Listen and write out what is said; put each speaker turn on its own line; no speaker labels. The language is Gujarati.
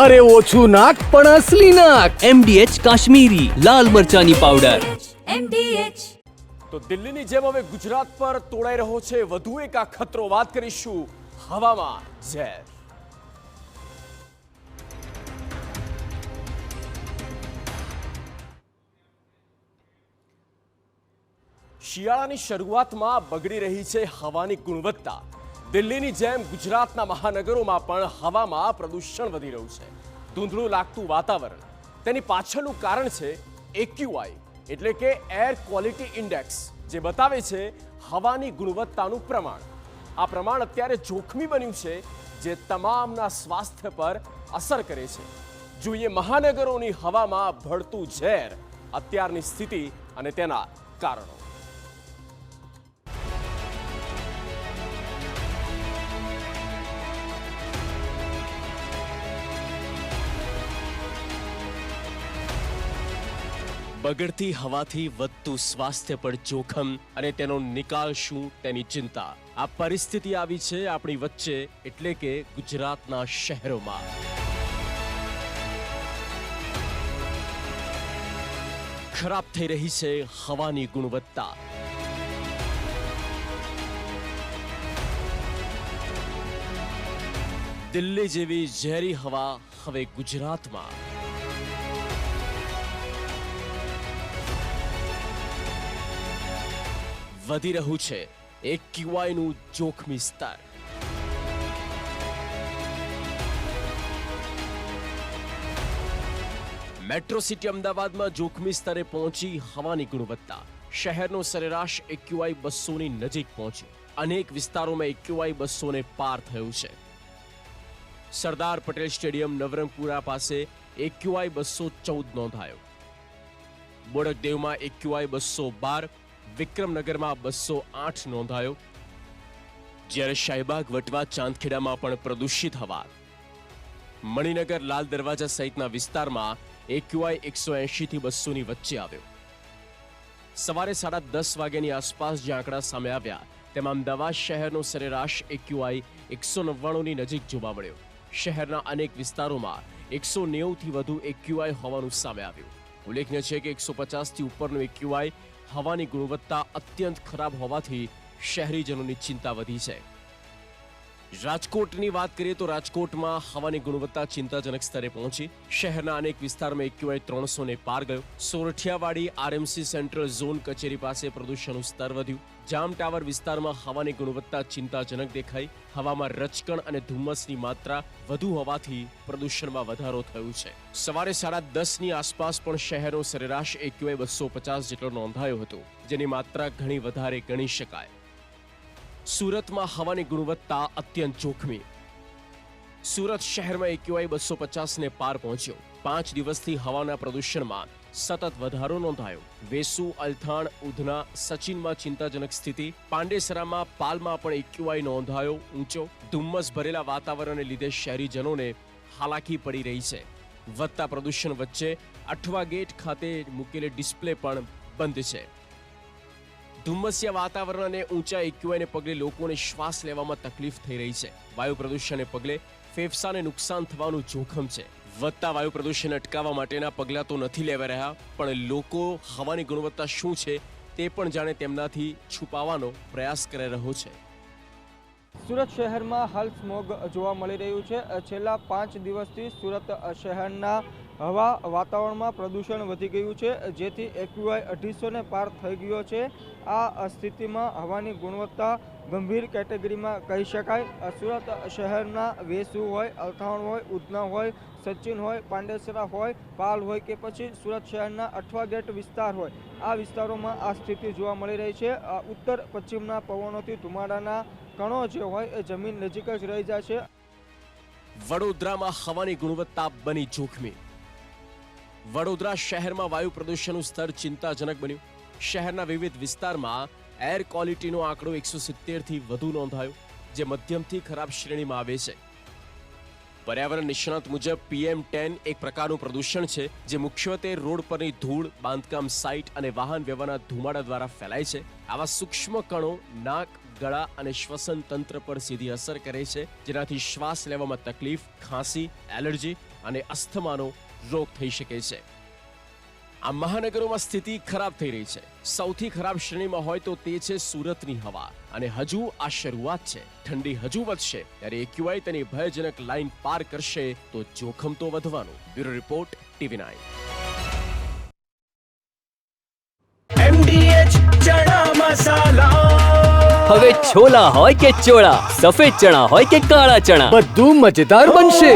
અરે ઓછું નાક પણ અસલી નાક.
MDH કાશ્મીરી લાલ મરચાની પાવડર.
MDH.
તો દિલ્હીની જેમ હવે ગુજરાત પર તોડાઈ રહ્યો છે વધુ એક આ ખતરો. વાત કરીશું હવામાં ઝેર. શિયાળાની શરૂઆતમાં બગડી રહી છે હવાની ગુણવત્તા. દિલ્હીની જેમ ગુજરાતના મહાનગરોમાં પણ હવામાં પ્રદૂષણ વધી રહ્યું છે. ધૂંધળું લાગતું વાતાવરણ, તેની પાછળનું કારણ છે AQI એટલે કે એર ક્વોલિટી ઇન્ડેક્સ, જે બતાવે છે હવાની ગુણવત્તાનું પ્રમાણ. આ પ્રમાણ અત્યારે જોખમી બન્યું છે, જે તમામના સ્વાસ્થ્ય પર અસર કરે છે. જોઈએ મહાનગરોની હવામાં ભળતું ઝેર, અત્યારની સ્થિતિ અને તેના કારણો. બગડતી હવાથી વધતું સ્વાસ્થ્ય પર જોખમ અને તેનો નિકાલ શું તેની ચિંતા. આ પરિસ્થિતિ આવી છે આપણી વચ્ચે, એટલે કે ગુજરાતના શહેરોમાં. ખરાબ થઈ રહી છે હવાની ગુણવત્તા. દિલ્હી જેવી ઝેરી હવા હવે ગુજરાતમાં. વધી રહ્યું છે AQIનું જોખમી સ્તર. મેટ્રો સિટી અમદાવાદમાં જોખમી સ્તરે પહોંચી હવાની ગુણવત્તા. શહેરનો સરેરાશ AQI 200ની નજીક પહોંચ્યો. અનેક વિસ્તારોમાં AQI 200ને પાર થયું છે. સરદાર પટેલ સ્ટેડિયમ નવરંગપુરા પાસે AQI 214 નોંધાયો. બોડકદેવમાં AQI 212, વિક્રમનગરમાં 208 નોંધાયો. જ્યારે શાહીબાગ, વટવા, ચાંદખેડામાં પણ પ્રદૂષિત હવા. મણિનગર, લાલ દરવાજા સહિતના વિસ્તારમાં AQI 180 થી 200ની વચ્ચે આવ્યો. સવારે 10:30 વાગ્યાની આસપાસ જે આંકડા સામે આવ્યા, તેમાં અમદાવાદ શહેરનો સરેરાશ AQI 199ની નજીક જોવા મળ્યો. શહેરના અનેક વિસ્તારોમાં 190 થી વધુ AQI હોવાનું સામે આવ્યું. ઉલ્લેખનીય છે કે 150 થી ઉપરનું AQI હવાની ગુણવત્તા અત્યંત ખરાબ હોવાથી શહેરીજનોની ચિંતા વધી છે. રાજકોટની વાત કરીએ તો રાજકોટમાં હવાની ગુણવત્તા ચિંતાજનક સ્તરે પહોંચી. શહેરના અનેક વિસ્તારમાં AQI 300ને પાર ગયો. સોરઠિયાવાડી RMC સેન્ટ્રલ ઝોન કચેરી પાસે પ્રદૂષણનું સ્તર વધ્યું. જામ ટાવર વિસ્તારમાં હવાની ગુણવત્તા ચિંતાજનક દેખાઈ. હવામાં રચકણ અને ધુમ્મસની માત્રા વધુ હોવાથી પ્રદૂષણમાં વધારો થયો છે. સવારે 10:30ની આસપાસ પણ શહેરનો સરેરાશ AQI 250 જેટલો નોંધાયો હતો, જેની માત્રા ઘણી વધારે ગણી શકાય. સુરતમાં હવાની ગુણવત્તા અત્યંત જોખમી. સુરત શહેરમાં AQI 250ને પાર પહોંચ્યો. 5 દિવસથી હવાના પ્રદૂષણમાં સતત વધારો નોંધાયો. વેસુ, અલથાણ, ઉધના, સચિનમાં ચિંતાજનક સ્થિતિ. પાંડેસરામાં, પાલમાં પણ AQI નોંધાયો ઊંચો. ધુમ્મસ ભરેલા વાતાવરણને લીધે શહેરીજનોને હાલાકી પડી રહી છે. વધતા પ્રદૂષણ વચ્ચે અઠવા ગેટ ખાતે મૂકેલી ડિસ્પ્લે પણ બંધ છે. ધુમ્મસિયા વાતાવરણ અને ઊંચા AQIને પગલે લોકોને શ્વાસ લેવામાં તકલીફ થઈ રહી છે. વાયુ પ્રદૂષણને પગલે ફેફસાને નુકસાન થવાનું જોખમ છે. વધતા વાયુ પ્રદૂષણ અટકાવવા માટેના પગલાં તો નથી લેવા રહ્યા, પણ લોકો હવાની ગુણવત્તા શું છે તે પણ જાણે તેમનાથી છુપાવવાનો પ્રયાસ કરી રહ્યો છે.
સુરત શહેરમાં હાલ સ્મોગ જોવા મળી રહ્યું છે. છેલ્લા 5 દિવસથી સુરત શહેરના હવા વાતાવરણમાં પ્રદૂષણ વધી ગયું છે, જેથી AQI 250ને પાર થઈ ગયો છે. આ સ્થિતિમાં હવાની ગુણવત્તા ગંભીર કેટેગરીમાં કહી શકાય. સુરત શહેરના વેસુ હોય, અલથાણ હોય, ઉધના હોય, સચિન હોય, પાંડેસરા હોય, પાલ હોય કે પછી સુરત શહેરના અઠવા ગેટ વિસ્તાર હોય, આ વિસ્તારોમાં આ સ્થિતિ જોવા મળી રહી છે. ઉત્તર પશ્ચિમના પવનોથી ધુમાડાના કણો જે હોય એ જમીન નજીક જ રહી જાય છે.
વડોદરામાં હવાની ગુણવત્તા બની જોખમી. વડોદરા શહેરમાં વાયુ પ્રદૂષણનું સ્તર ચિંતાજનક બન્યું. શહેરના વિવિધ વિસ્તારમાં એર ક્વોલિટીનો આંકડો 170 થી વધુ નોંધાયો, જે મધ્યમથી ખરાબ શ્રેણીમાં આવે છે. પર્યાવરણ નિષ્ણાત મુજબ PM10 એક પ્રકારનું પ્રદૂષણ છે, જે મુખ્યત્વે રોડ પરની ધૂળ, બાંધકામ સાઇટ અને વાહન વ્યવહારના ધુમાડા દ્વારા ફેલાય છે. આવા સૂક્ષ્મ કણો નાક, ગળા અને શ્વસન તંત્ર પર સીધી અસર કરે છે, જેનાથી શ્વાસ લેવામાં તકલીફ, ખાંસી, એલર્જી અને અસ્થમાનો રોગ થઈ શકે છે. આ મહાનગરોમાં સ્થિતિ ખરાબ થઈ રહી છે. સૌથી ખરાબ શ્રેણીમાં હોય તો તે છે સુરતની હવા. અને હજુ આ શરૂઆત છે. ઠંડી હજુ વધશે ત્યારે એક્યુઆઈ તેની ભયજનક લાઈન પાર કરશે તો જોખમ તો વધવાનું. Bureau report, TV9.
હવે છોલા હોય કે ચોળા, સફેદ ચણા હોય કે કાળા ચણા,
બધું મજેદાર બનશે.